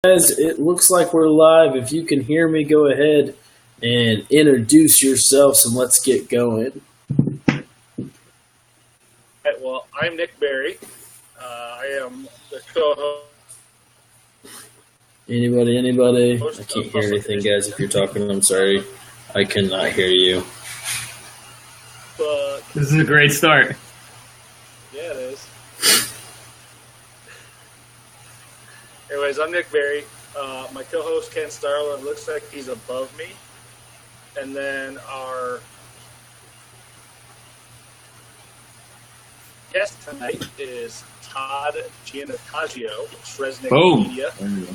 Guys, it looks like we're live. If you can hear me, go ahead and introduce yourselves and let's get going. Right, well, I'm Nick Berry. I am the co-host. Anybody? I can't hear anything, guys. If you're talking, I'm sorry. I cannot hear you. But This is a great start. yeah, it is. Anyways, I'm Nick Berry. My co-host Ken Starland looks like he's above me, and then our guest tonight is Todd Trez Media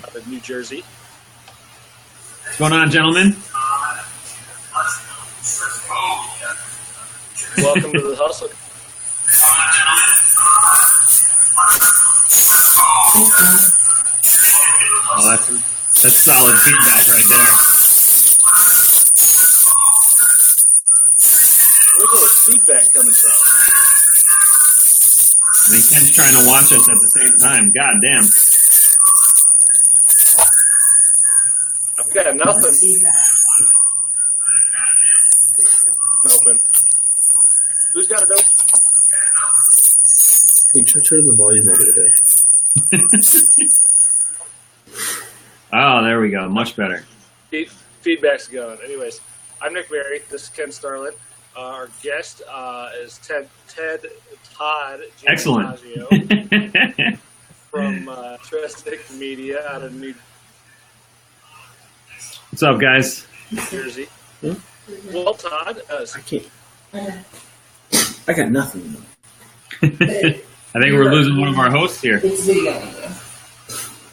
out of New Jersey. What's going on, gentlemen? Welcome to the hustle. Oh, that's solid feedback right there. Where's all the feedback coming from? I mean, Ken's trying to watch us at the same time. God damn. I've got nothing. Open. Who's got it open? Hey, try turning the volume over today. Oh, there we go. Much better. Feedback's going. Anyways, I'm Nick Berry. This is Ken Starland. Our guest is Todd Excellent. from Trez Media out of New What's up, guys? Jersey. Well, Todd, I can't. I got nothing. I think we're losing one of our hosts here. It's video.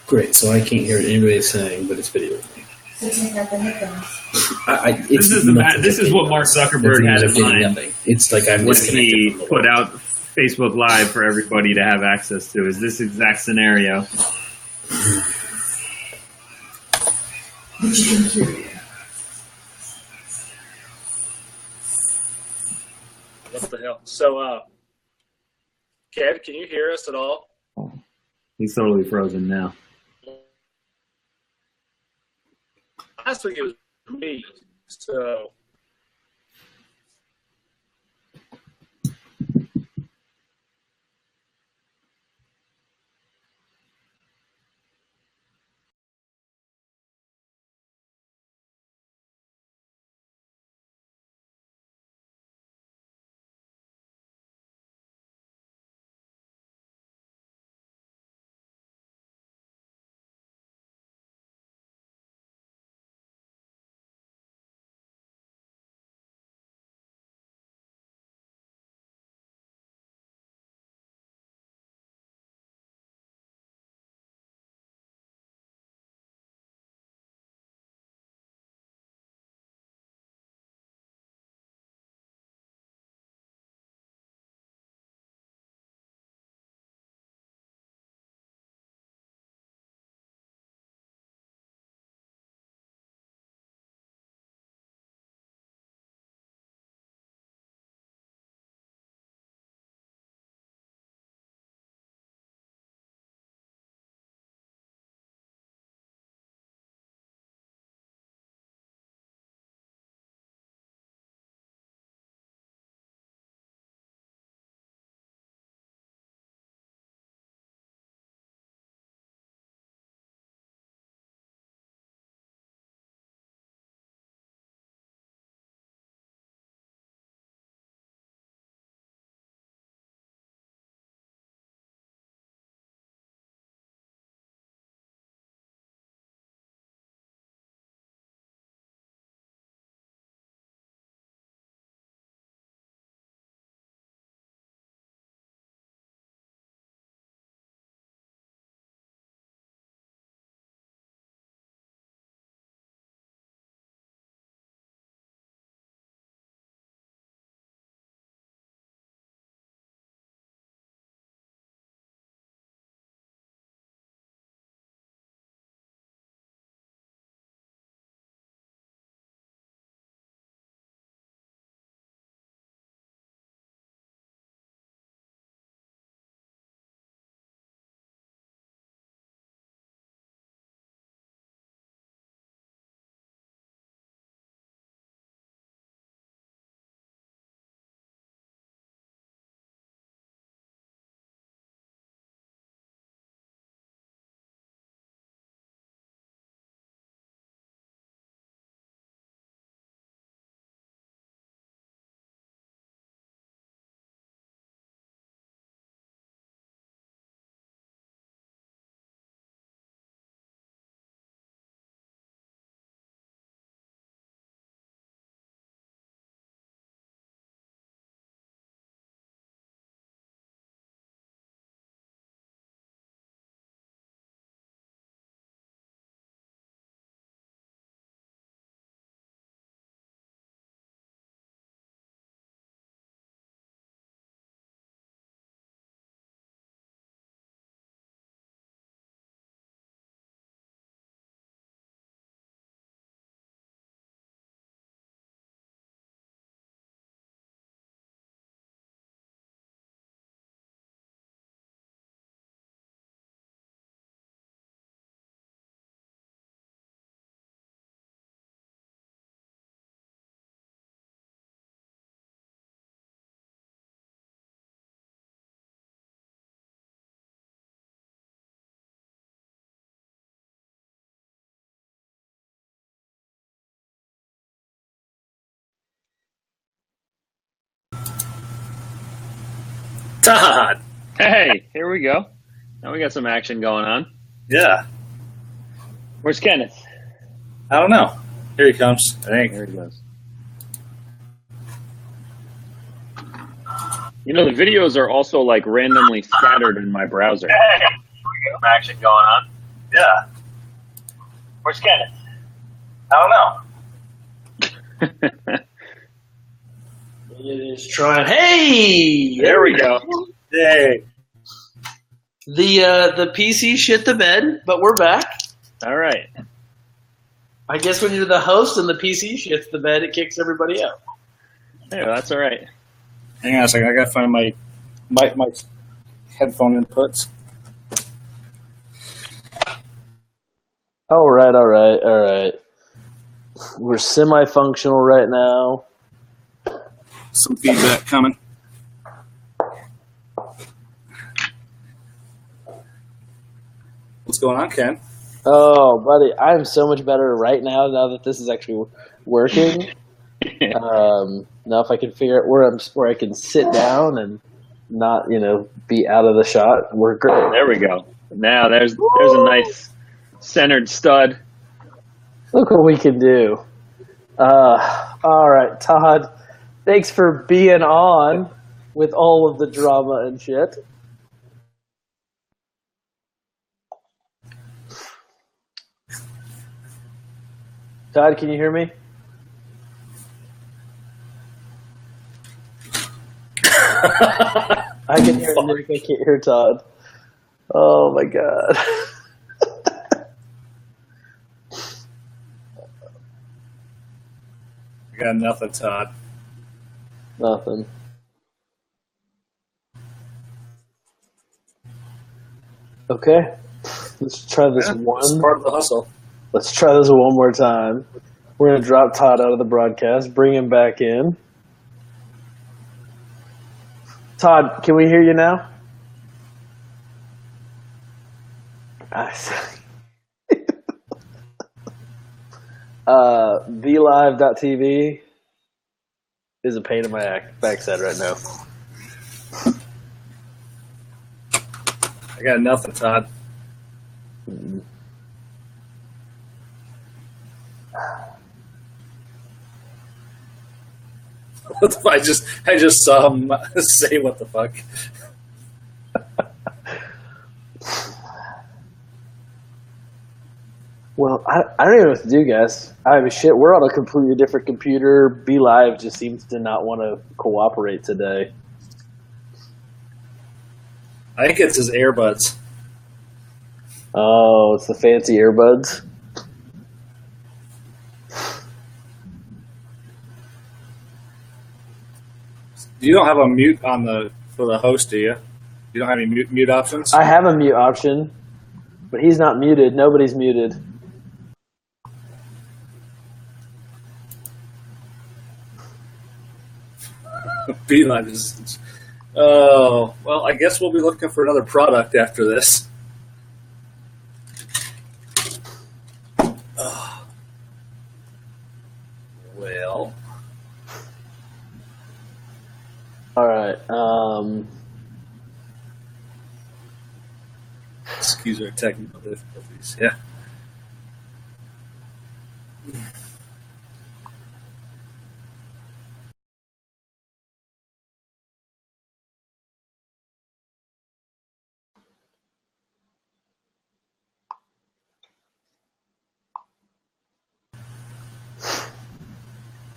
Great, so I can't hear what anybody's saying, but it's video. So take out the headphones. This is what Mark Zuckerberg had in mind nothing. It's like I'm when disconnected he from the put world. out Facebook Live for everybody to have access to. Is this exact scenario? But you can hear it. what the hell? So, Ken, can you hear us at all? He's totally frozen now. Last week it was me. So Todd. Hey, here we go. Now we got some action going on. Yeah. Where's Kenneth? I don't know. Here he comes, I think. There he goes. You know, the videos are also like randomly scattered in my browser. Hey, some action going on. Yeah. Where's Kenneth? I don't know. It is trying. Hey, There we go. Hey. The PC shit the bed, but we're back. All right. I guess when you're the host and the PC shits the bed, it kicks everybody out. Yeah, that's all right. Hang on a second. I gotta find my headphone inputs. All right. We're semi-functional right now. Some feedback coming. What's going on, Ken? Oh, buddy, I'm so much better right now that this is actually working. Now if I can figure out where I can sit down and not, be out of the shot, we're great. There we go. Now there's a nice centered stud. Look what we can do. All right, Todd, thanks for being on with all of the drama and shit. Todd, can you hear me? I can hear Nick. I can't hear Todd. Oh my god. I got nothing, Todd. Nothing. Okay. Let's try this It's part of the hustle. Let's try this one more time. We're going to drop Todd out of the broadcast, bring him back in. Todd, can we hear you now? VLive.tv is a pain in my backside right now. I got nothing, Todd. I just saw him say what the fuck. Well, I don't even know what to do, guys. I mean, shit, we're on a completely different computer. BeLive just seems to not want to cooperate today. I think it's his earbuds. Oh, it's the fancy earbuds. You don't have a mute for the host, do you? You don't have any mute options? I have a mute option, but he's not muted. Nobody's muted. Beeline is. Oh, well, I guess we'll be looking for another product after this. Well. All right. Excuse our technical difficulties. Yeah.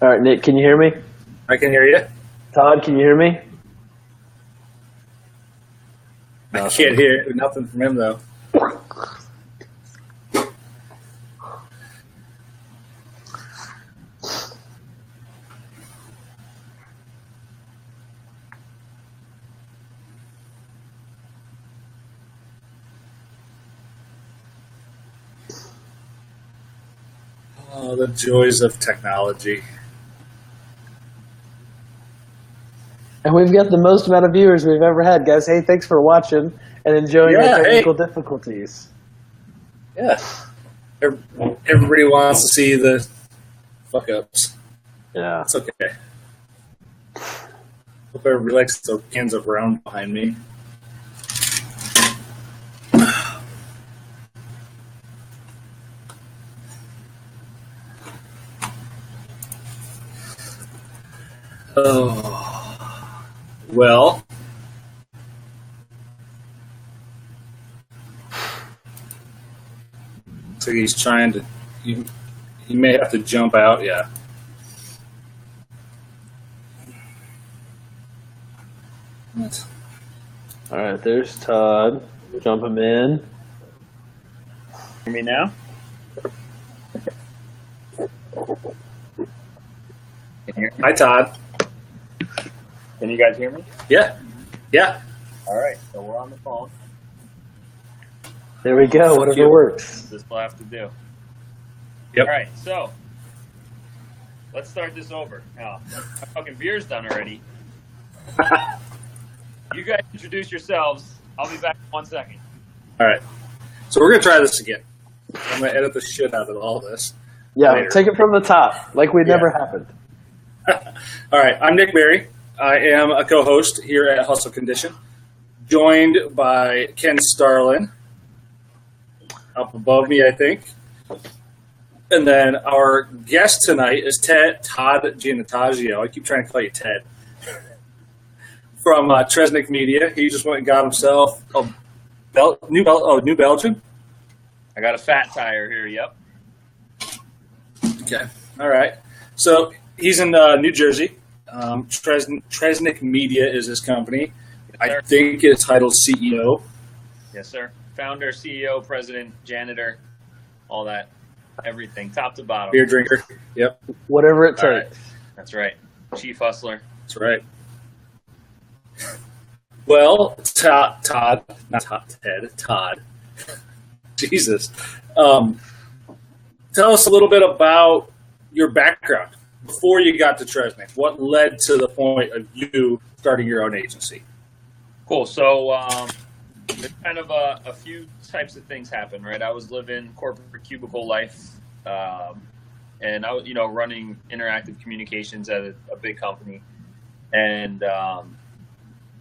All right, Nick, can you hear me? I can hear you. Todd, can you hear me? I can't hear nothing from him, though. Oh, the joys of technology. And we've got the most amount of viewers we've ever had, guys. Hey, thanks for watching and enjoying our technical difficulties. Yeah. Everybody wants to see the fuck-ups. Yeah. It's okay. Hope everybody likes the cans of Round behind me. Oh, well. So he's trying to. He may have to jump out. Yeah. What? All right, there's Todd. Jump him in. Hear me now? Hi, Todd. Can you guys hear me? Yeah. Yeah. All right, so we're on the phone. There we go. Whatever works. This will have to do. Yep. All right, so let's start this over. Now, my fucking beer's done already. You guys introduce yourselves. I'll be back in 1 second. All right. So we're going to try this again. I'm going to edit the shit out of all this. Yeah, later. take it from the top, like we never happened. All right. I'm Nick Berry. I am a co-host here at Hustle Condition, joined by Ken Starlin, up above me, I think. And then our guest tonight is Todd Giannataggio. I keep trying to call you Ted. From Trez Media. He just went and got himself a New Belgium. I got a fat tire here, yep. Okay. All right. So he's in New Jersey. Trez Media is his company. Yes, I think it's titled CEO. Yes, sir. Founder, CEO, president, janitor, all that. Everything, top to bottom. Beer drinker. Yep. Whatever it All right. takes. That's right. Chief hustler. That's right. Well, Todd, not Todd, Todd. Jesus. Tell us a little bit about your background before you got to Trez. What led to the point of you starting your own agency? Cool. So there's kind of a few types of things happen, right? I was living corporate cubicle life, and I was, running interactive communications at a big company, and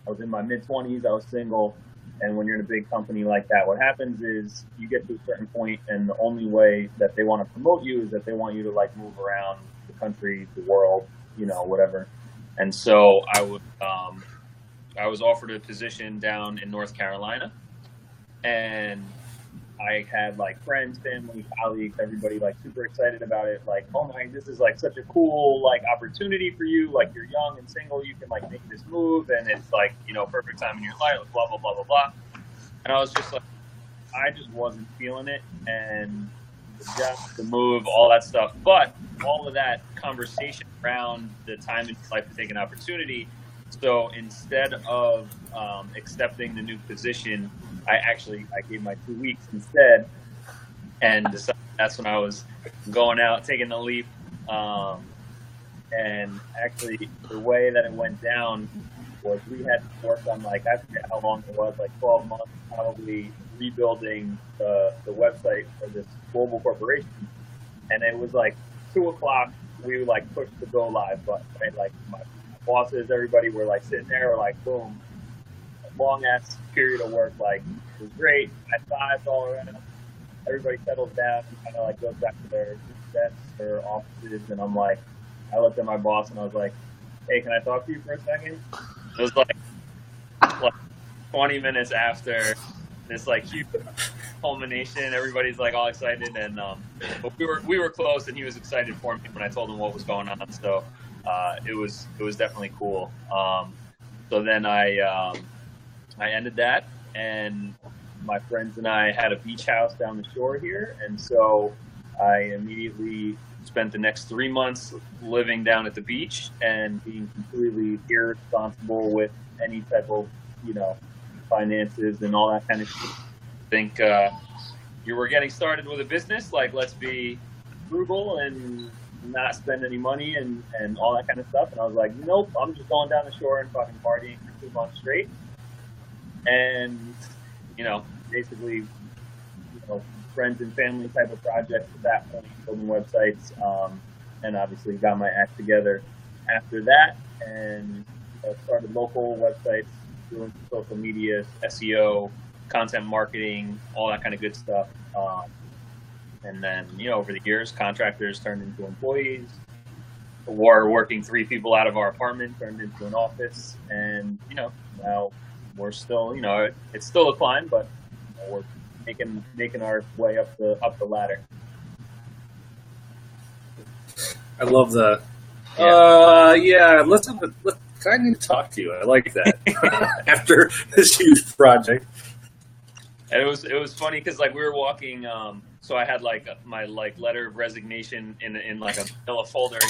I was in my mid-20s. I was single, and when you're in a big company like that, what happens is you get to a certain point, and the only way that they want to promote you is that they want you to move around the country, the world, whatever. And so I was offered a position down in North Carolina, and I had friends, family, colleagues, everybody super excited about it. Oh my, this is such a cool opportunity for you. You're young and single, you can make this move, and it's perfect time in your life. Blah blah blah blah blah. And I was just I just wasn't feeling it, and the move, all that stuff. But all of that conversation around the time in life to take an opportunity. So instead of accepting the new position, I gave my 2 weeks instead, and decided that's when I was going out, taking the leap. And actually, the way that it went down was we had to work on I forget how long it was, 12 months, probably rebuilding the website for this global corporation. And it was 2 o'clock, we pushed the go live button, right? My bosses, everybody were sitting there, boom, long ass period of work, it was great. High fives all around. Everybody settles down and kind of goes back to their desks or offices, and I looked at my boss and I was like, "Hey, can I talk to you for a second?" It was like 20 minutes after this huge culmination. Everybody's all excited, and but we were close, and he was excited for me when I told him what was going on. So it was definitely cool. So then I ended that, and my friends and I had a beach house down the shore here, and so I immediately spent the next 3 months living down at the beach and being completely irresponsible with any type of, finances and all that kind of shit. I think you were getting started with a business, let's be frugal and not spend any money and all that kind of stuff. And I was like, nope, I'm just going down the shore and fucking partying for 2 months straight. And, basically, friends and family type of projects at that point, building websites, and obviously got my act together after that. And started local websites, doing social media, SEO, content marketing, all that kind of good stuff. And then, over the years, contractors turned into employees. Or working 3 people out of our apartment turned into an office. And, now we're still, it's still a climb, but we're making our way up the ladder. I love the. I need to talk to you. I like that. After this huge project, and it was funny because we were walking. So I had my letter of resignation in a manila folder.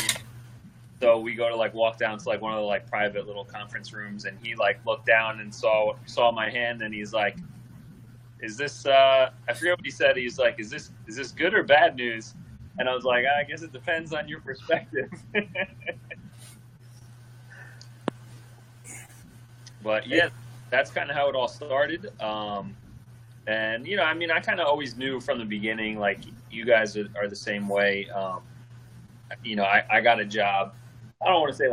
So we go to walk down to one of the private little conference rooms, and he looked down and saw my hand, and he's like, "Is this?" I forget what he said. He's like, "Is this good or bad news?" And I was like, "I guess it depends on your perspective." But yeah, that's kind of how it all started. And I kind of always knew from the beginning, you guys are the same way. I got a job. I don't want to say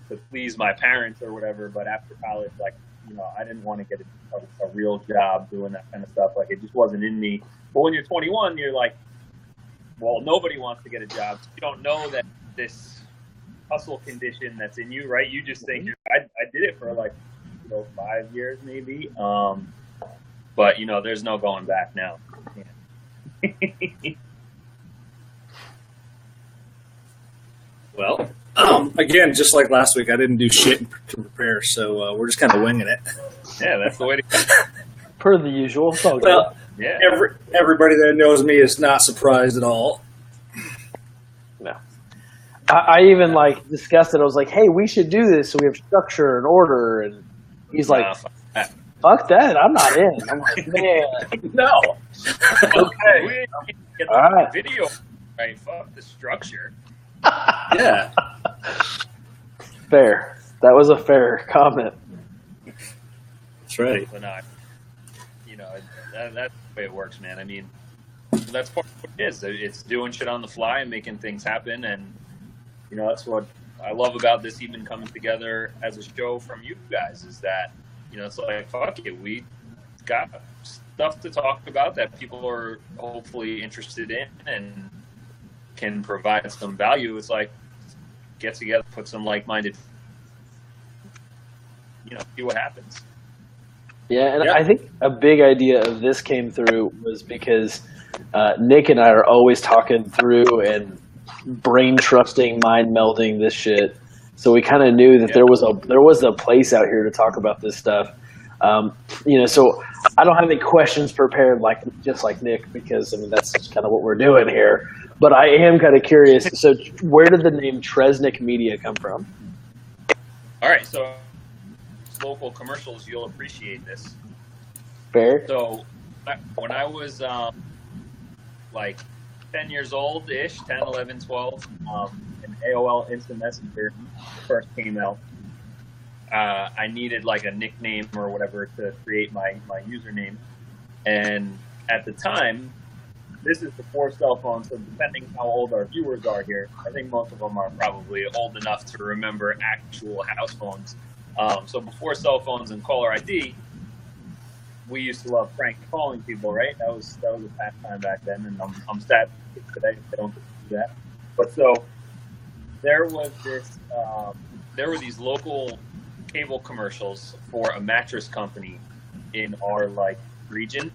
to please my parents or whatever, but after college, I didn't want to get a real job doing that kind of stuff. It just wasn't in me. But when you're 21, you're like, well, nobody wants to get a job. So you don't know that this hustle condition that's in you, right? You just think I did it for 5 years maybe. But there's no going back now. Well, again, just like last week, I didn't do shit to prepare, so we're just kind of winging it. Yeah, that's the way to go. Per the usual. It's all good. Well, Yeah. Everybody that knows me is not surprised at all. No. I even discussed it. I was like, hey, we should do this so we have structure and order. And he's like, fuck that. I'm not in. I'm like, man, no. Okay. We didn't get the All right. video right. Fuck the structure. Yeah. Fair. That was a fair comment. That's right. But not, that's the way it works, man. I mean, that's part of what it is. It's doing shit on the fly and making things happen. And, that's what I love about this even coming together as a show from you guys is that, it's fuck it. We got stuff to talk about that people are hopefully interested in and can provide some value. It's get together, put some like-minded, see what happens. Yeah, and I think a big idea of this came through was because Nick and I are always talking through and brain trusting, mind melding this shit. So we kind of knew that there was a place out here to talk about this stuff. So I don't have any questions prepared just like Nick because that's just kind of what we're doing here. But I am kind of curious. So where did the name Trez Media come from? All right, so local commercials, you'll appreciate this. Fair. So when I was 10 years old-ish, 10, 11, 12, an AOL Instant Messenger first came out. I needed a nickname or whatever to create my username. And at the time, this is before cell phones, so depending how old our viewers are here, I think most of them are probably old enough to remember actual house phones. So before cell phones and caller ID, we used to love prank calling people, right? That was a pastime back then, and I'm sad today they don't do that. But so there was there were these local cable commercials for a mattress company in our region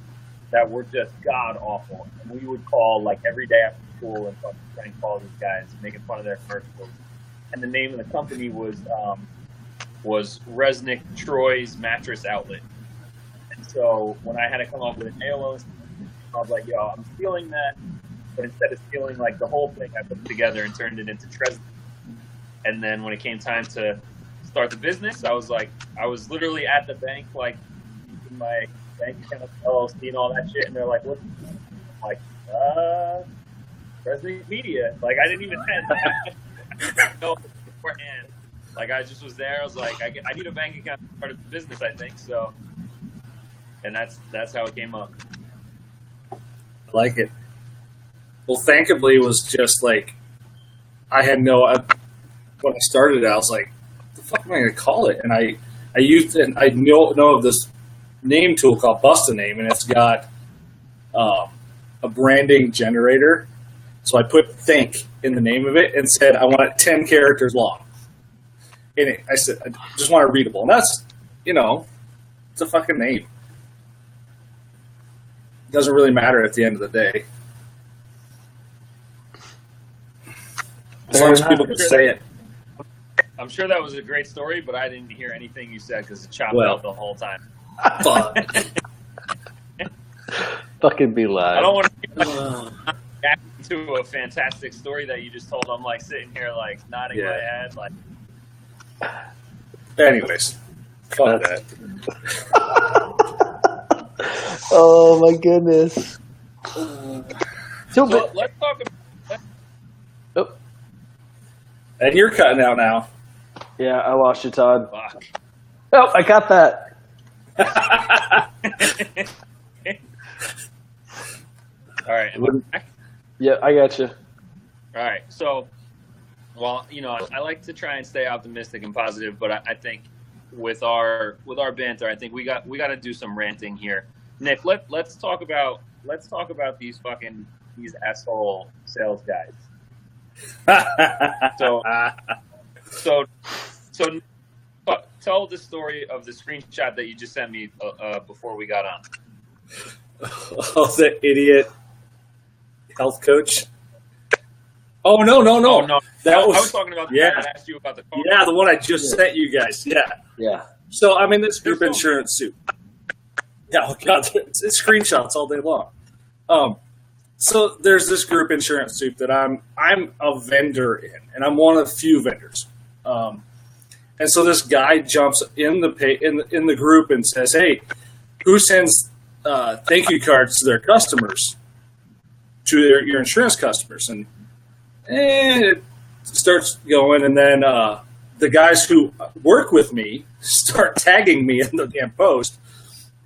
that were just god awful, and we would call every day after school and prank call these guys, making fun of their commercials. And the name of the company was Resnick Troy's Mattress Outlet. And so when I had to come up with an AOL, I was like, yo, I'm stealing that, but instead of stealing the whole thing, I put it together and turned it into Trez. And then when it came time to start the business, I was literally at the bank, in my bank account, LLC and all that shit, and they're like, what? I'm like, Trez Media. I didn't even know beforehand. I just was there. I was like, I need a bank account to start a business, I think. So, and that's how it came up. I like it. Well, Thankably was just I had when I started it, I was like, the fuck am I going to call it? And I know of this name tool called Bust a Name, and it's got a branding generator. So I put think in the name of it and said, I want it 10 characters long. And I said, I just want it readable. And that's, it's a fucking name. It doesn't really matter at the end of the day. As long as people can say it. I'm sure that was a great story, but I didn't hear anything you said because it chopped out the whole time. Fuck. Fucking be live. I don't want to back to a fantastic story that you just told. I'm like sitting here like nodding my head like. Anyways, fuck that. Oh my goodness. So let's talk about. And you're cutting out now. Yeah, I lost you, Todd. Fuck. Oh, I got that. All right. Am I back? Yeah, I got you. All right. So, well, I like to try and stay optimistic and positive, but I think with our banter, I think we got to do some ranting here. Nick, let's talk about these asshole sales guys. So tell the story of the screenshot that you just sent me before we got on. Oh, the idiot health coach. Oh no! Oh, no. I was talking about the guy that asked you about the phone. Yeah, the one I just sent you guys. Yeah. So I'm in this group insurance suit. Yeah, oh God, it's screenshots all day long. So there's this group insurance soup that I'm a vendor in, and I'm one of the few vendors. And so this guy jumps in the group and says, "Hey, who sends thank you cards to their customers, to your insurance customers?" And it starts going, and then the guys who work with me start tagging me in the damn post,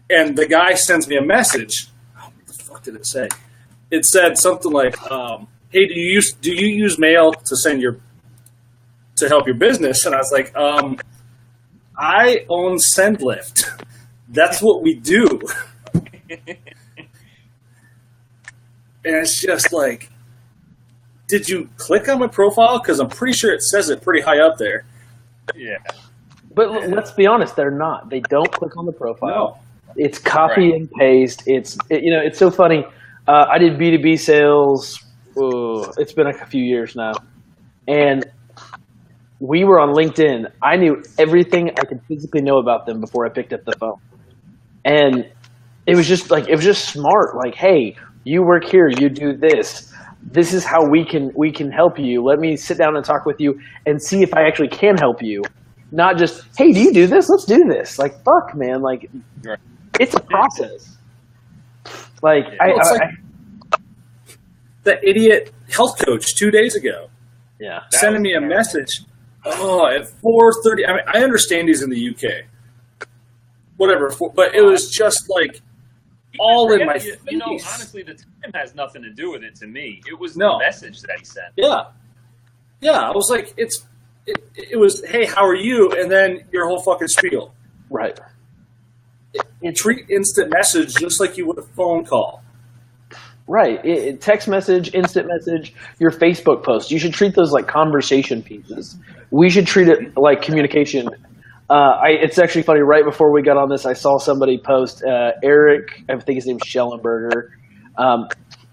and the guy sends me a message. Oh, what the fuck did it say? It said something like, "Hey, do you use mail to help your business?" And I was like, "I own SendLift. That's what we do." And it's just like, did you click on my profile? Because I'm pretty sure it says it pretty high up there. Yeah. But let's be honest, they're not. They don't click on the profile. No. It's copy and paste. It's so funny. I did B2B sales. It's been a few years now, and we were on LinkedIn. I knew everything I could physically know about them before I picked up the phone, and it was just smart. Like, hey, you work here, you do this. This is how we can help you. Let me sit down and talk with you and see if I actually can help you. Not just, hey, do you do this? Let's do this. Like, fuck, man. Like, it's a process. Like, the idiot health coach 2 days ago. Yeah. Sending me a message. Oh, at 4:30. I mean, I understand he's in the UK. Whatever. But it was just like all in my face. Honestly, the time has nothing to do with it to me. It was the message that he sent. Yeah. I was like, it was, hey, how are you? And then your whole fucking spiel. Right. Treat instant message just like you would a phone call. Right. Text message, instant message, your Facebook post. You should treat those like conversation pieces. We should treat it like communication. It's actually funny. Right before we got on this, I saw somebody post, Eric, I think his name's Schellenberger.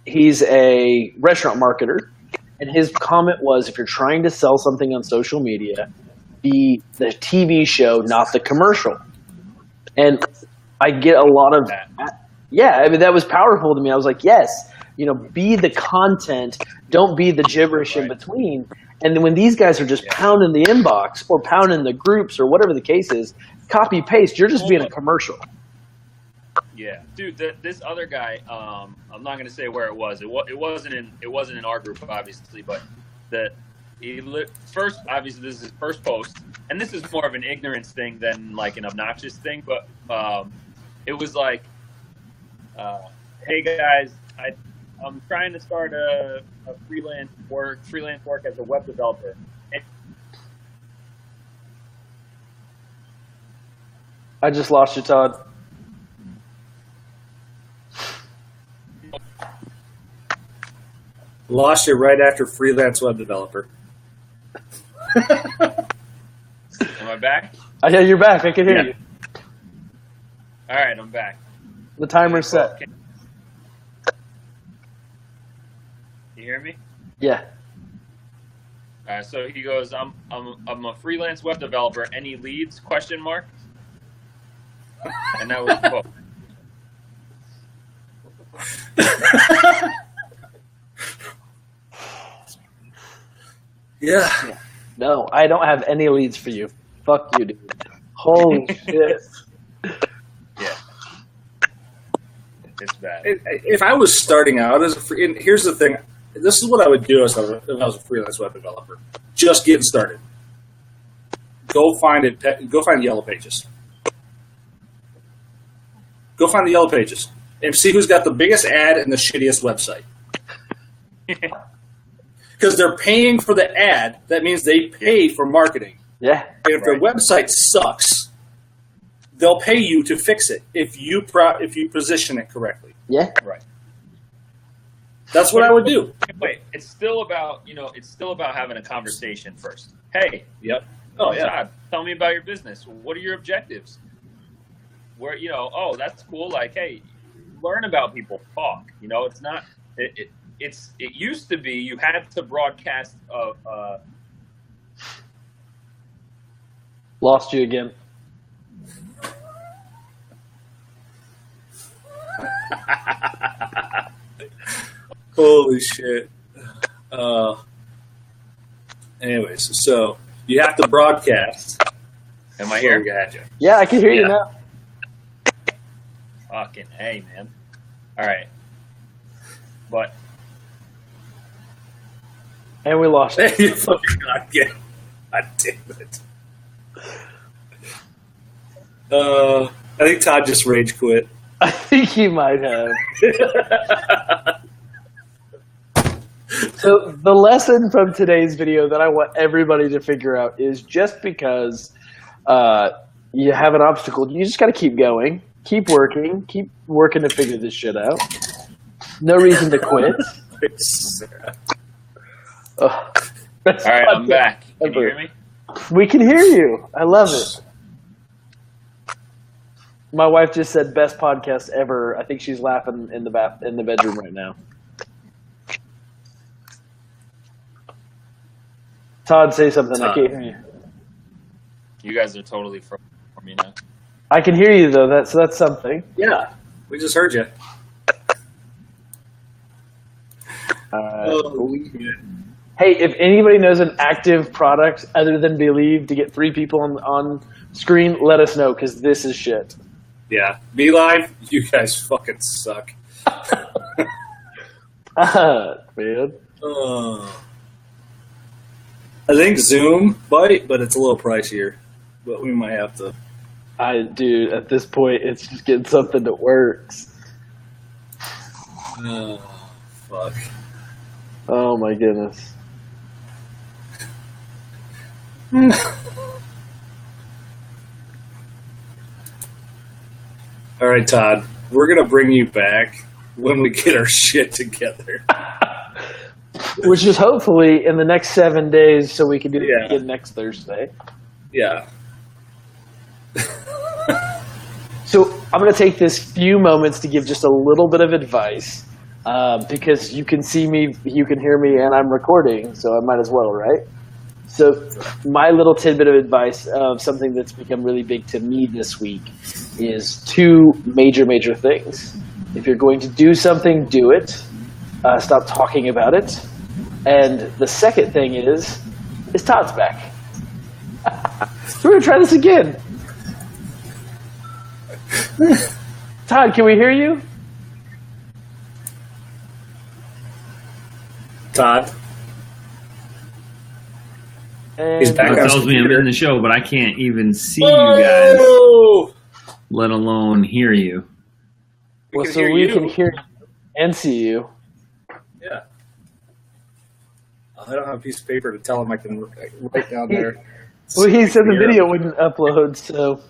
He's a restaurant marketer. And his comment was, if you're trying to sell something on social media, be the TV show, not the commercial. And I get a lot of that. Yeah, I mean, that was powerful to me. I was like, yes, be the content. Don't be the gibberish in between. And then when these guys are just pounding the inbox or pounding the groups or whatever the case is, copy paste, you're just being a commercial. Yeah, dude, this other guy, I'm not going to say where it was. It wasn't in our group, obviously, but first, obviously, this is his first post, and this is more of an ignorance thing than like an obnoxious thing. But it was like, "Hey guys, I'm trying to start a freelance work as a web developer." I just lost you, Todd. Lost you right after freelance web developer. Am I back? Yeah, you're back. I can hear you. All right, I'm back. The timer's set. You hear me? Yeah. So he goes, I'm a freelance web developer. Any leads? ? And that was the quote. Yeah. No, I don't have any leads for you. Fuck you, dude. Holy shit. Yeah. It's bad. If I was starting out as and here's the thing. This is what I would do if I was a freelance web developer. Just getting started. Go find it. Go find the Yellow Pages. Go find the Yellow Pages and see who's got the biggest ad and the shittiest website. Because they're paying for the ad, that means they pay for marketing. Yeah. And if their website sucks, they'll pay you to fix it if you position it correctly. Yeah. Right. That's what I would do. Wait, it's still about having a conversation first. Hey. Yep. Oh yeah. Todd, tell me about your business. What are your objectives? Where oh, that's cool. Like, hey, learn about people. Talk. It's not. It used to be you had to broadcast. Lost you again. Holy shit. Anyways, so you have to broadcast. Am I here? Gotcha. Yeah, I can hear you now. Fucking hey, man. All right. But. And we lost you. You fucking God damn it. I think Todd just rage quit. I think he might have. So the lesson from today's video that I want everybody to figure out is just because you have an obstacle, you just got to keep going, keep working to figure this shit out. No reason to quit. All right, I'm back. Can you hear me? We can hear you. I love it. My wife just said best podcast ever. I think she's laughing in the bedroom right now. Todd, say something. Todd. I can't hear you. You guys are totally from me now. I can hear you though. That's something. Yeah, we just heard you. Hey, if anybody knows an active product other than Believe to get 3 people on screen, let us know because this is shit. Yeah, Be Live, you guys fucking suck. Man. I think Zoom might, but it's a little pricier. But we might have to. Dude, at this point, it's just getting something that works. Oh, fuck. Oh my goodness. All right, Todd, we're going to bring you back when we get our shit together. Which is hopefully in the next 7 days so we can do it again next Thursday. Yeah. So I'm going to take this few moments to give just a little bit of advice because you can see me, you can hear me, and I'm recording, so I might as well, right? So my little tidbit of advice of something that's become really big to me this week is 2 major things. If you're going to do something, do it. Stop talking about it. And the second thing is Todd's back. So we're going to try this again. Todd, can we hear you? Todd? And He's back. It tells me I'm in the show, but I can't even see you guys, let alone hear you. Well, so we can hear you and see you. Yeah. I don't have a piece of paper to tell him I can write down there. Well, he said the video wouldn't upload, so.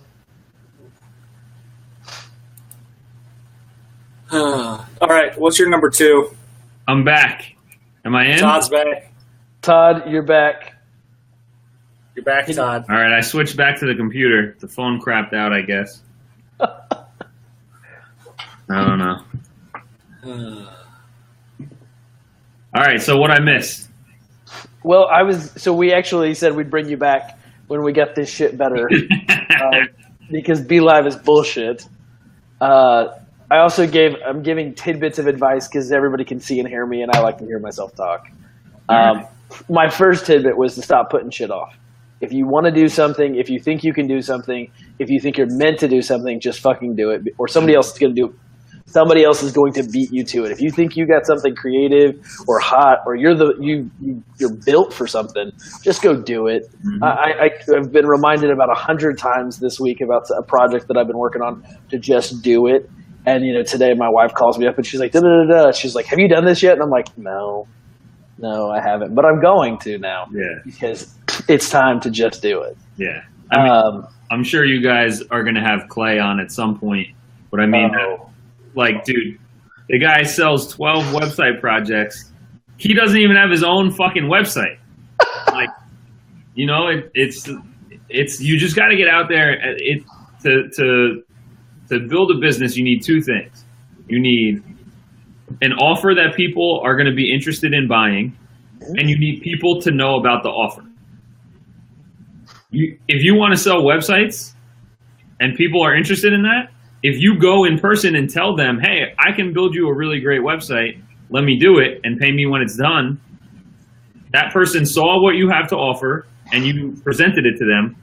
All right, what's your number 2? I'm back. Am I in? Todd's back. Todd, you're back. You're back, Todd. All right, I switched back to the computer. The phone crapped out, I guess. I don't know. All right, so what I missed? Well, we actually said we'd bring you back when we got this shit better, because Be Live is bullshit. I'm giving tidbits of advice because everybody can see and hear me, and I like to hear myself talk. My first tidbit was to stop putting shit off. If you want to do something, if you think you can do something, if you think you're meant to do something, just fucking do it, or somebody else is going to do it. Somebody else is going to beat you to it. If you think you got something creative or hot, or you're built for something, just go do it. Mm-hmm. I've been reminded about 100 times this week about a project that I've been working on to just do it. And today my wife calls me up and she's like, da da da da. She's like, "Have you done this yet?" And I'm like, No, I haven't, but I'm going to now. Yeah, because it's time to just do it. Yeah, I mean, I'm sure you guys are going to have Clay on at some point, but I mean. Like, dude, the guy sells 12 website projects. He doesn't even have his own fucking website. Like, it's you just got to get out there. To build a business, you need 2 things. You need an offer that people are going to be interested in buying, and you need people to know about the offer. If you want to sell websites and people are interested in that, if you go in person and tell them, "Hey, I can build you a really great website, let me do it and pay me when it's done," that person saw what you have to offer and you presented it to them.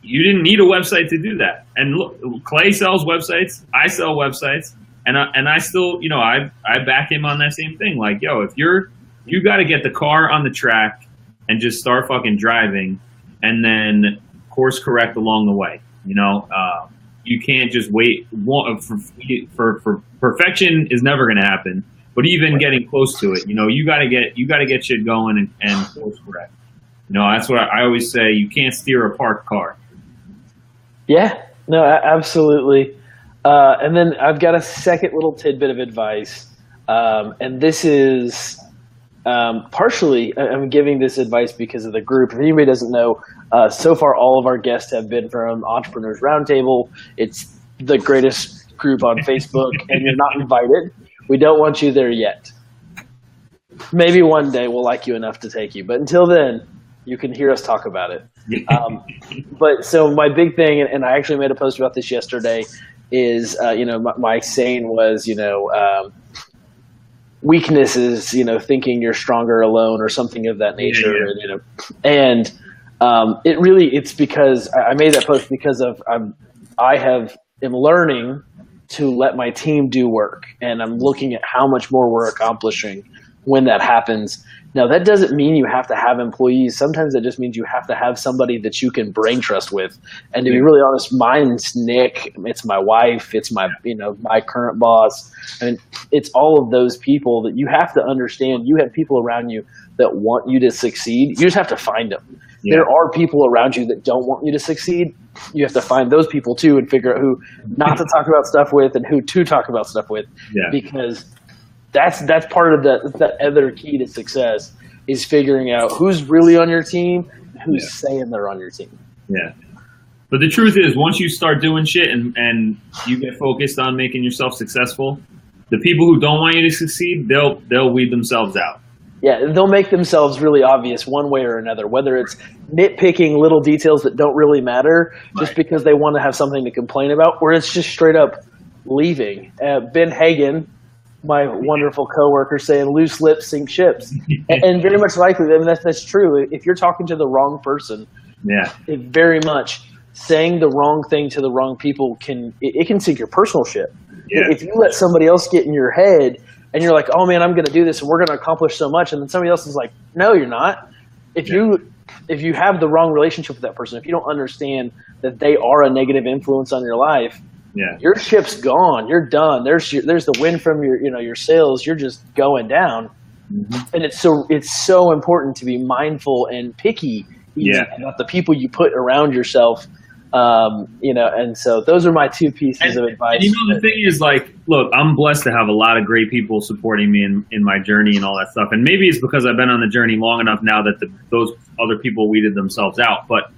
You didn't need a website to do that. And look, Clay sells websites, I sell websites, and I still, I back him on that same thing. Like, yo, if you got to get the car on the track and just start fucking driving and then course correct along the way, you can't just wait for perfection is never going to happen, but even getting close to it, you got to get shit going and course correct. That's what I always say. You can't steer a parked car. Yeah, no, absolutely. And then I've got a second little tidbit of advice. And this is partially, I'm giving this advice because of the group. If anybody doesn't know, so far all of our guests have been from Entrepreneurs Roundtable. It's the greatest group on Facebook, and you're not invited. We don't want you there yet. Maybe one day we'll like you enough to take you, but until then, you can hear us talk about it. But so my big thing, and I actually made a post about this yesterday, is my saying was weaknesses, thinking you're stronger alone or something of that nature. Yeah. And it's because I made that post because am learning to let my team do work, and I'm looking at how much more we're accomplishing when that happens. Now, that doesn't mean you have to have employees. Sometimes that just means you have to have somebody that you can brain trust with. And to be really honest, mine's Nick. It's my wife. It's my current boss. I mean, it's all of those people that you have to understand. You have people around you that want you to succeed. You just have to find them. Yeah. There are people around you that don't want you to succeed. You have to find those people too and figure out who not to talk about stuff with and who to talk about stuff with. Yeah. Because that's part of the other key to success is figuring out who's really on your team, who's saying they're on your team. Yeah. But the truth is, once you start doing shit and you get focused on making yourself successful, the people who don't want you to succeed, they'll weed themselves out. Yeah, they'll make themselves really obvious one way or another, whether it's nitpicking little details that don't really matter just because they want to have something to complain about, or it's just straight up leaving. Ben Hagen, my wonderful coworker, saying loose lips sink ships. And very much likely, I mean, that's true. If you're talking to the wrong person, it very much saying the wrong thing to the wrong people can sink your personal ship. Yeah. If you let somebody else get in your head and you're like, oh man, I'm going to do this and we're going to accomplish so much, and then somebody else is like, no, you're not. If you have the wrong relationship with that person, if you don't understand that they are a negative influence on your life, your ship's gone. You're done. There's the wind from your sails. You're just going down. Mm-hmm. And it's so important to be mindful and picky about the people you put around yourself. And so those are my two pieces of advice. And the thing is, like, look, I'm blessed to have a lot of great people supporting me in my journey and all that stuff. And maybe it's because I've been on the journey long enough now that those other people weeded themselves out. But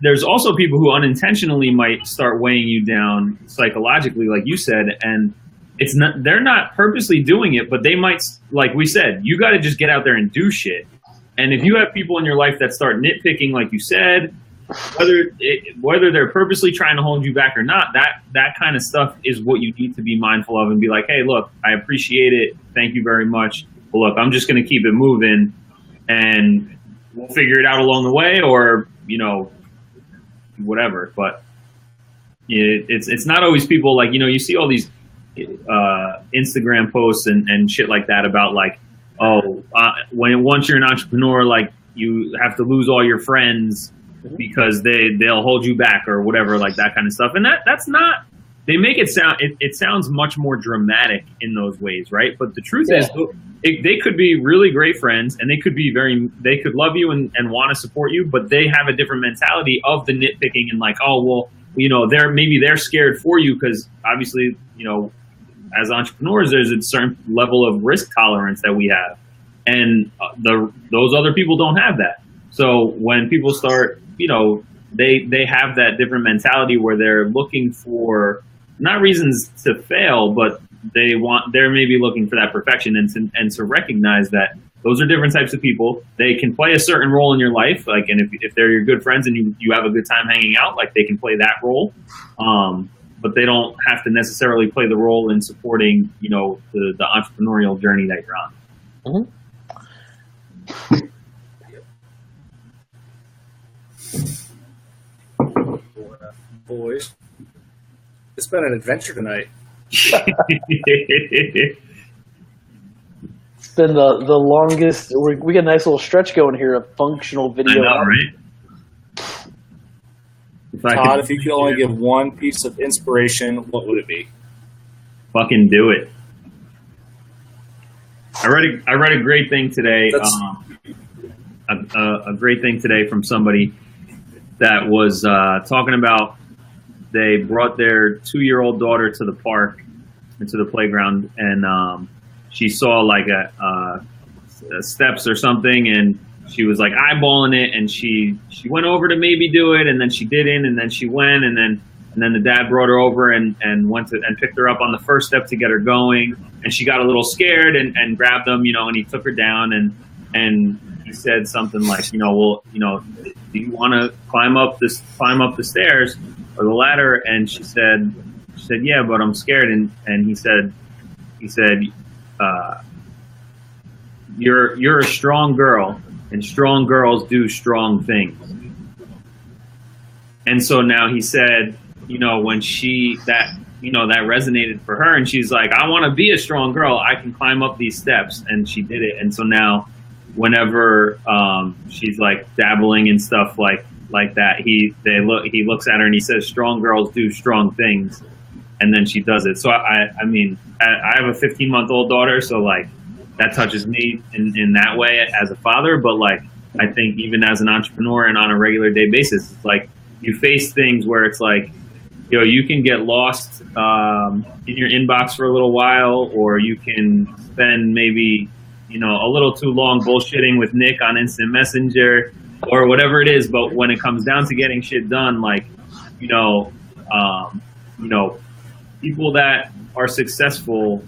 there's also people who unintentionally might start weighing you down psychologically, like you said, and they're not purposely doing it, but they might, like we said, you got to just get out there and do shit. And if you have people in your life that start nitpicking, like you said, whether they're purposely trying to hold you back or not, that kind of stuff is what you need to be mindful of and be like, hey, look, I appreciate it. Thank you very much. But look, I'm just going to keep it moving and we'll figure it out along the way, or, whatever. But it's not always people like, you see all these Instagram posts and shit like that about like, once you're an entrepreneur, like you have to lose all your friends because they'll hold you back or whatever, like that kind of stuff. And that's not, they make it sound, it sounds much more dramatic in those ways, right? But the truth is they could be really great friends and they could love you and want to support you, but they have a different mentality of the nitpicking and like, they're scared for you because obviously, as entrepreneurs, there's a certain level of risk tolerance that we have. And those other people don't have that. So when people start, they have that different mentality where they're looking for not reasons to fail, but they're maybe looking for that perfection and to recognize that those are different types of people. They can play a certain role in your life. Like, and if they're your good friends and you have a good time hanging out, like they can play that role. But they don't have to necessarily play the role in supporting, the entrepreneurial journey that you're on. Boys, it's been an adventure tonight. It's been the longest. We got a nice little stretch going here of functional video. I know, right? Todd, if you could only give one piece of inspiration, what would it be? Fucking do it. I read a great thing today. A great thing today from somebody that was talking about they brought their 2-year-old daughter to the park, into the playground, and she saw like a steps or something, and she was like eyeballing it, and she went over to maybe do it, and then she didn't, and then she went, and then the dad brought her over and went to and picked her up on the first step to get her going, and she got a little scared and grabbed him, and he took her down and he said something like, do you want to climb up the stairs or the ladder? And she said, yeah, but I'm scared. And he said, you're a strong girl, and strong girls do strong things. And so now he said, when that resonated for her, and she's like, I want to be a strong girl. I can climb up these steps. And she did it. And so now whenever she's like dabbling in stuff like that, he looks at her and he says, strong girls do strong things. And then she does it. So I have a 15-month-old daughter, so like that touches me in that way as a father. But like, I think even as an entrepreneur and on a regular day basis, it's like you face things where it's like, you can get lost in your inbox for a little while, or you can spend maybe, a little too long bullshitting with Nick on Instant Messenger or whatever it is. But when it comes down to getting shit done, like, people that are successful,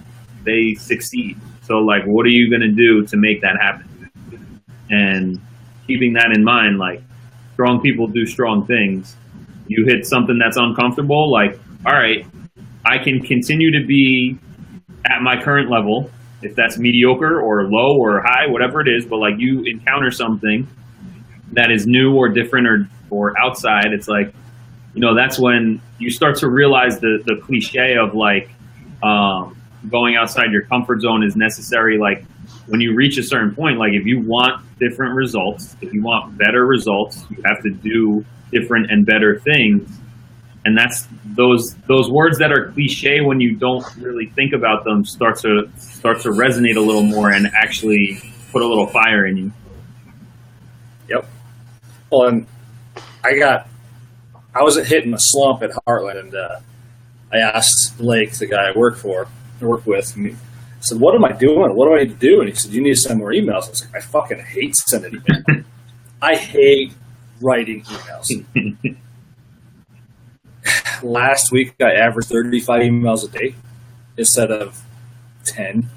they succeed. So like, what are you going to do to make that happen? And keeping that in mind, like, strong people do strong things. You hit something that's uncomfortable, like, all right, I can continue to be at my current level, if that's mediocre or low or high, whatever it is, but like you encounter something that is new or different or outside, it's like, that's when you start to realize the cliche of like going outside your comfort zone is necessary. Like when you reach a certain point, like if you want different results, if you want better results, you have to do different and better things. And that's those words that are cliche when you don't really think about them start to resonate a little more and actually put a little fire in you. Yep. Well, and I got I was hitting a slump at Heartland, and I asked Blake, the guy I work with, and he said, "What am I doing? What do I need to do?" And he said, "You need to send more emails." I was like, "I fucking hate sending emails. I hate writing emails." Last week, I averaged 35 emails a day instead of 10.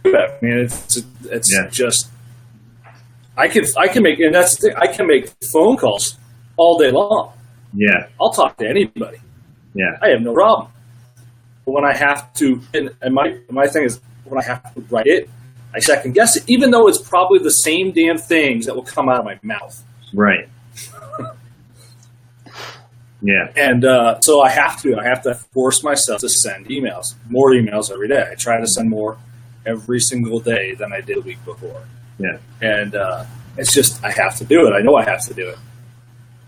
I mean, it's just I can make, and that's the thing, I can make phone calls all day long. Yeah, I'll talk to anybody. yeah, I have no problem. But when I have to, and my thing is, when I have to write it, I second guess it, even though it's probably the same damn things that will come out of my mouth. right. Yeah, And so I have to force myself to send emails, more emails every day. I try to send more every single day than I did the week before. yeah. And it's just, I have to do it. I know I have to do it.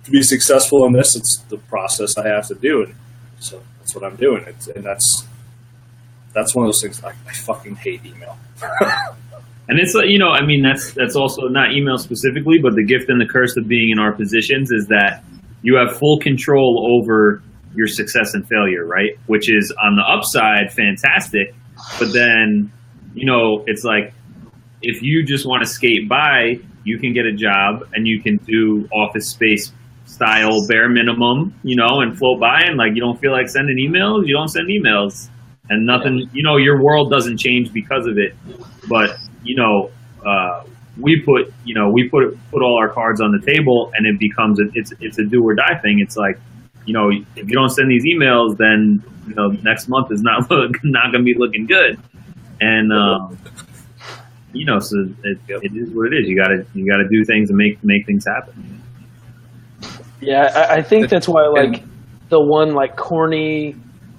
To be successful in this, it's the process I have to do. And so that's what I'm doing. And that's one of those things, I fucking hate email. And it's like, I mean, that's also not email specifically, but the gift and the curse of being in our positions is that you have full control over your success and failure, right? Which is on the upside, fantastic. But then, it's like, if you just want to skate by, you can get a job and you can do office space style bare minimum, and float by, and like, you don't feel like sending emails, you don't send emails, and nothing, your world doesn't change because of it. But, we put all our cards on the table, and it becomes it's a do or die thing. It's like, if you don't send these emails, then next month is not going to be looking good. And so it is what it is. You gotta do things and make things happen. Yeah, I think that's why, like, the one, like, corny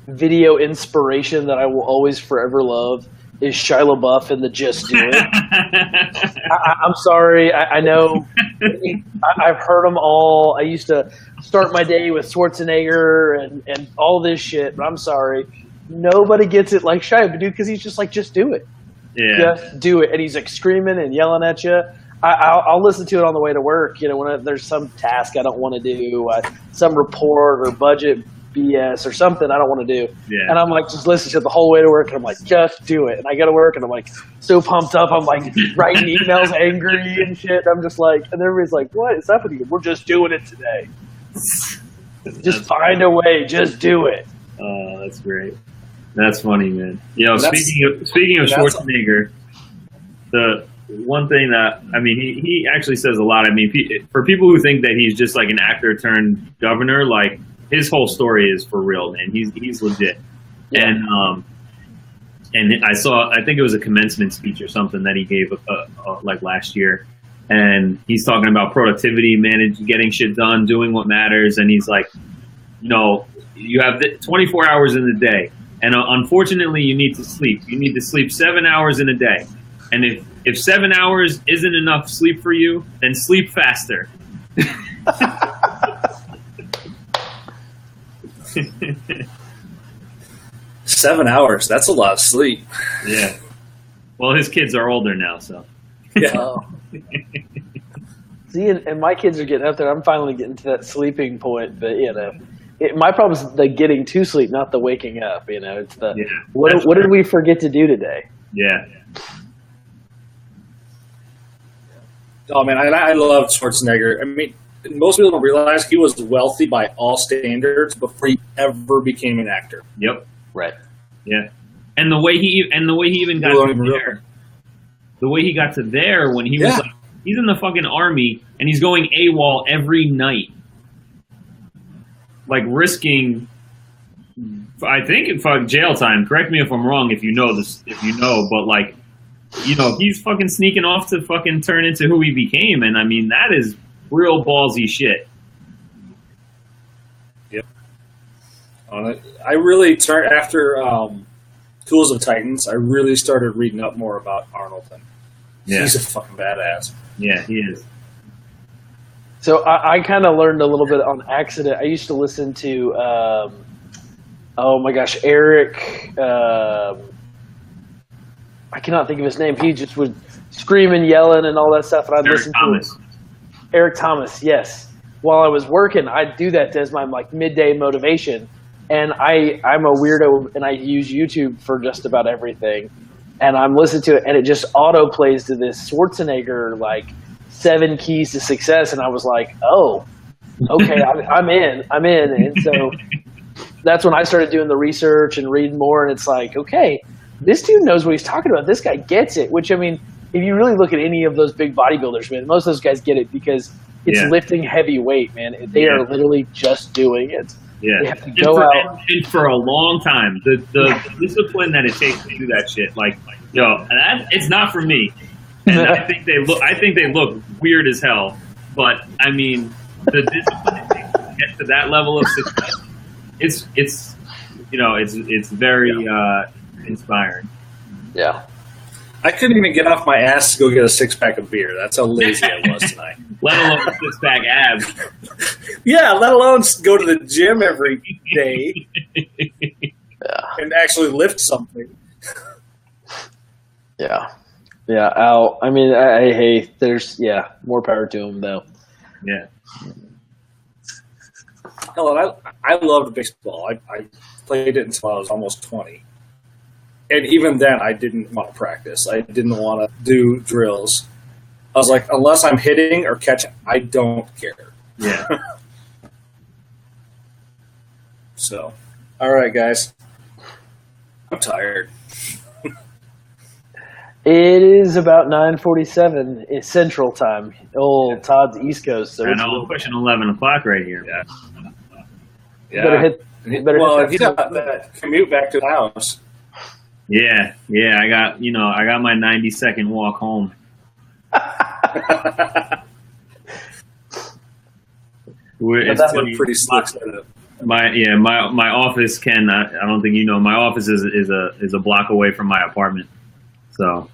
video inspiration that I will always forever love is Shia LaBeouf and the Just Do It. I'm sorry. I know I've heard them all. I used to start my day with Schwarzenegger and all this shit, but I'm sorry. Nobody gets it like Shia, dude, because he's just like, just do it. Yeah. Just do it. And he's like screaming and yelling at you. I'll listen to it on the way to work, when there's some task I don't want to do, some report or budget BS or something I don't want to do. Yeah. And I'm like, just listen to it the whole way to work, and I'm like, just do it. And I go to work, and I'm like, so pumped up. I'm like writing emails angry and shit. I'm just like, and everybody's like, what is up with you? We're just doing it today. Just find a way. Just do it. Oh, that's great. That's funny, man. Speaking of Schwarzenegger, the one thing that, I mean, he actually says a lot. I mean, for people who think that he's just like an actor turned governor, like, his whole story is for real, man. He's legit. Yeah. And I think it was a commencement speech or something that he gave like last year, and he's talking about productivity, getting shit done, doing what matters, and he's like, you have 24 hours in the day, and unfortunately, you need to sleep. You need to sleep 7 hours in a day, and if 7 hours isn't enough sleep for you, then sleep faster. 7 hours, that's a lot of sleep. Yeah. Well, his kids are older now, so. Yeah. See, and my kids are getting up there. I'm finally getting to that sleeping point, but my problem is the getting to sleep, not the waking up. It's the what did we forget to do today? Yeah. Oh man, I love Schwarzenegger. I mean, most people don't realize he was wealthy by all standards before he ever became an actor. Yep. Right. Yeah. And the way he even got to there. The way he got to there when he was like, he's in the fucking army and he's going AWOL every night. Like risking, I think, jail time. Correct me if I'm wrong if but like, he's fucking sneaking off to fucking turn into who he became. And I mean, that is real ballsy shit. Yep. I really turned after Tools of Titans. I really started reading up more about Arnold. Yeah. He's a fucking badass. Yeah, he is. So I kind of learned a little bit on accident. I used to listen to, oh my gosh, Eric. I cannot think of his name. He just would scream and yelling and all that stuff, and I'd listen to him. Eric Thomas, yes. while I was working, I'd do that as my like midday motivation. And I'm a weirdo, and I use YouTube for just about everything. And I'm listening to it, and it just auto plays to this Schwarzenegger like 7 keys to success, and I was like, oh, okay, I'm in. And so that's when I started doing the research and reading more, and it's like, okay, this dude knows what he's talking about. This guy gets it. Which, I mean, if you really look at any of those big bodybuilders, man, most of those guys get it because it's lifting heavy weight, man. They are literally just doing it. Yeah, they have to go out. And for a long time, the discipline that it takes to do that shit, like it's not for me. And I think they look weird as hell. But I mean, the discipline it takes to get to that level of success, it's very inspiring. Yeah. I couldn't even get off my ass to go get a 6-pack of beer. That's how lazy I was tonight. Let alone 6-pack abs. Yeah, let alone go to the gym every day and actually lift something. Yeah. Al. I mean, hey, there's more power to him though. Yeah. Hell, I loved baseball. I played it until I was almost 20. And even then, I didn't want to practice. I didn't want to do drills. I was like, unless I'm hitting or catching, I don't care. Yeah. So, all right, guys. I'm tired. It is about 9:47. It's Central Time. Old Todd's East Coast. So I know, I'm pushing 11 o'clock right here. Yeah. If you got that commute back to the house. Yeah. I got my 90-second walk home. That's pretty slick setup. My office I don't think you know, my office is a block away from my apartment, so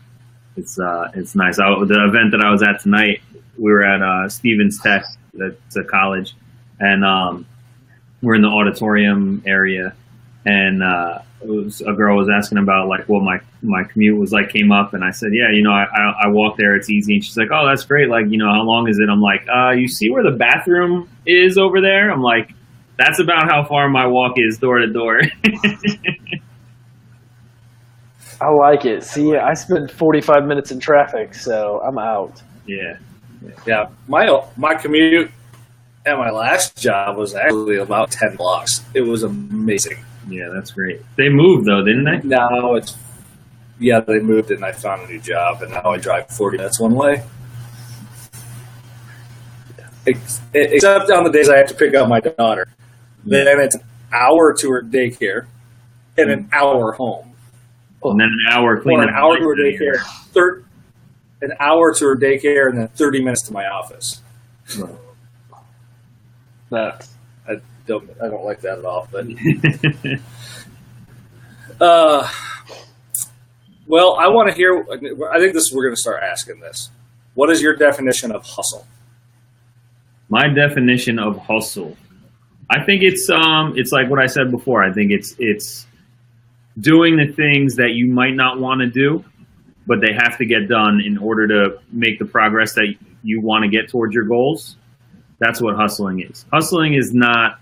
it's nice. The event that I was at tonight, we were at Stevens Tech, that's a college, and we're in the auditorium area, and a girl was asking about like what my commute was like, came up, and I said, I walk there, it's easy, and she's like, oh, that's great, like, how long is it? I'm like, you see where the bathroom is over there? I'm like, that's about how far my walk is door to door. I like it. See, I spent 45 minutes in traffic, so I'm out. Yeah. My commute at my last job was actually about 10 blocks. It was amazing. Yeah, that's great. They moved though, didn't they? No, they moved it, and I found a new job, and now I drive 40 minutes one way. Except on the days I have to pick up my daughter. Then it's an hour to her daycare and an hour home. And then an hour cleaning. Or an hour to her daycare, an hour to her daycare, and then 30 minutes to my office. I don't like that at all. But well, I want to hear. I think we're going to start asking this. What is your definition of hustle? My definition of hustle, I think it's like what I said before. I think it's doing the things that you might not want to do, but they have to get done in order to make the progress that you want to get towards your goals. That's what hustling is. Hustling is not,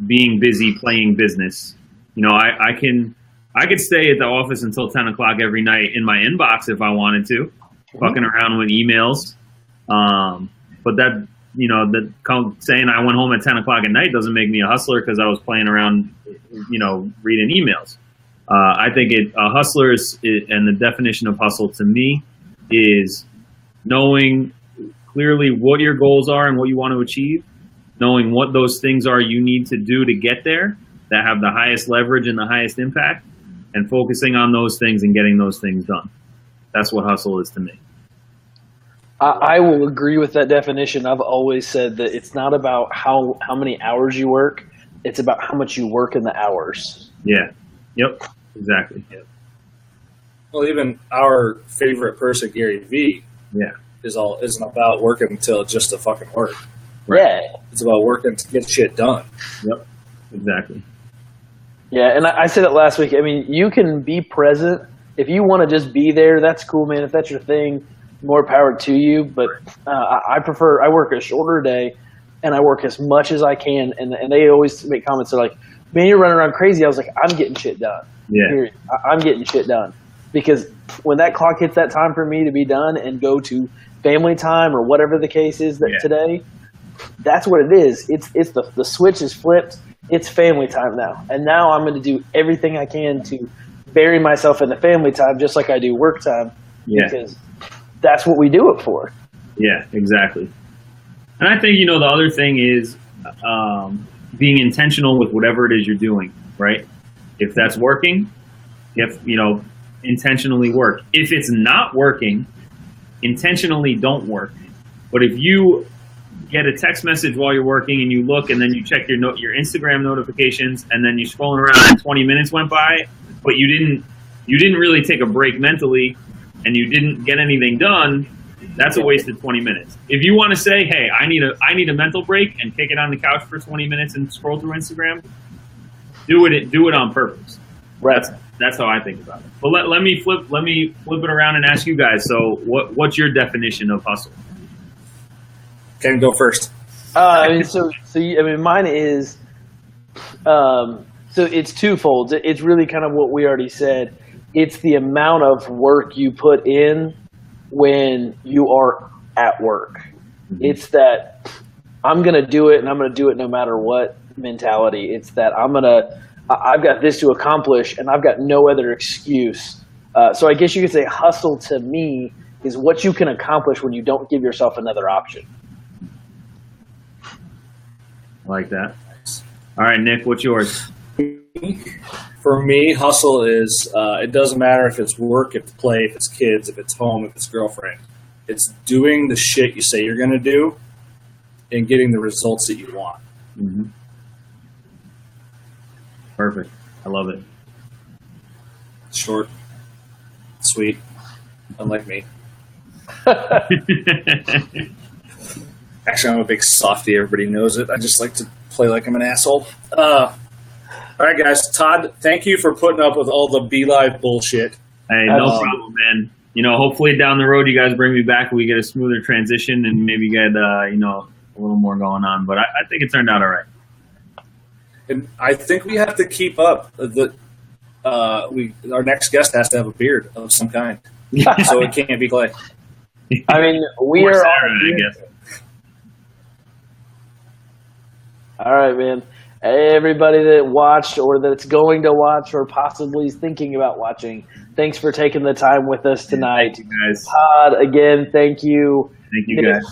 being busy playing business. I could stay at the office until 10 o'clock every night in my inbox if I wanted to, fucking around with emails. But that, saying I went home at 10 o'clock at night doesn't make me a hustler because I was playing around, reading emails. I think a hustler and the definition of hustle to me is knowing clearly what your goals are and what you want to achieve, knowing what those things are you need to do to get there that have the highest leverage and the highest impact, and focusing on those things and getting those things done. That's what hustle is to me. I will agree with that definition. I've always said that it's not about how many hours you work. It's about how much you work in the hours. Yeah. Yep. Exactly. Yep. Well, even our favorite person, Gary Vee, isn't about working until just to fucking work. Right? Yeah. It's about working to get shit done. Yep. Exactly. Yeah, and I said it last week. I mean, you can be present. If you want to just be there, that's cool, man. If that's your thing, more power to you. But I work a shorter day, and I work as much as I can. And they always make comments. They're like, man, you're running around crazy. I was like, I'm getting shit done. Yeah. Period. I'm getting shit done. Because when that clock hits that time for me to be done and go to family time or whatever the case is today, that's what it is. It's the switch is flipped. It's family time now. And now I'm going to do everything I can to bury myself in the family time just like I do work time. Yeah. Because that's what we do it for. Yeah, exactly. And I think, the other thing is being intentional with whatever it is you're doing, right? If that's working, intentionally work. If it's not working, intentionally don't work. But if you get a text message while you're working and you look and then you check your Instagram notifications and then you're scrolling around and 20 minutes went by, but you didn't really take a break mentally and you didn't get anything done, that's a wasted 20 minutes. If you want to say, hey, I need a mental break and kick it on the couch for 20 minutes and scroll through Instagram, do it on purpose. Right. That's how I think about it. But let me flip it around and ask you guys. So what's your definition of hustle? Ken, go first. Mine is, so it's twofold. It's really kind of what we already said. It's the amount of work you put in when you are at work. Mm-hmm. It's that I'm going to do it and I'm going to do it no matter what mentality. It's that I've got this to accomplish and I've got no other excuse. So I guess you could say hustle to me is what you can accomplish when you don't give yourself another option. I like that. All right, Nick, what's yours? For me, hustle is, it doesn't matter if it's work, if it's play, if it's kids, if it's home, if it's girlfriend. It's doing the shit you say you're going to do and getting the results that you want. Mm-hmm. Perfect. I love it. Short, sweet, unlike me. Actually, I'm a big softie. Everybody knows it. I just like to play like I'm an asshole. All right, guys. Todd, thank you for putting up with all the BeLive bullshit. Hey, no problem, man. Hopefully down the road you guys bring me back and we get a smoother transition and maybe get, a little more going on. But I think it turned out all right. And I think we have to keep up. Our next guest has to have a beard of some kind, so it can't be Clay. I mean, we are. Sarah, I guess. All right, man. Everybody that watched or that's going to watch or possibly is thinking about watching, thanks for taking the time with us tonight. Thank you, guys. Todd, again, thank you. Thank you, guys.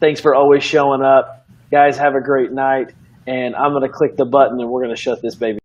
Thanks for always showing up. Guys, have a great night. And I'm going to click the button and we're going to shut this baby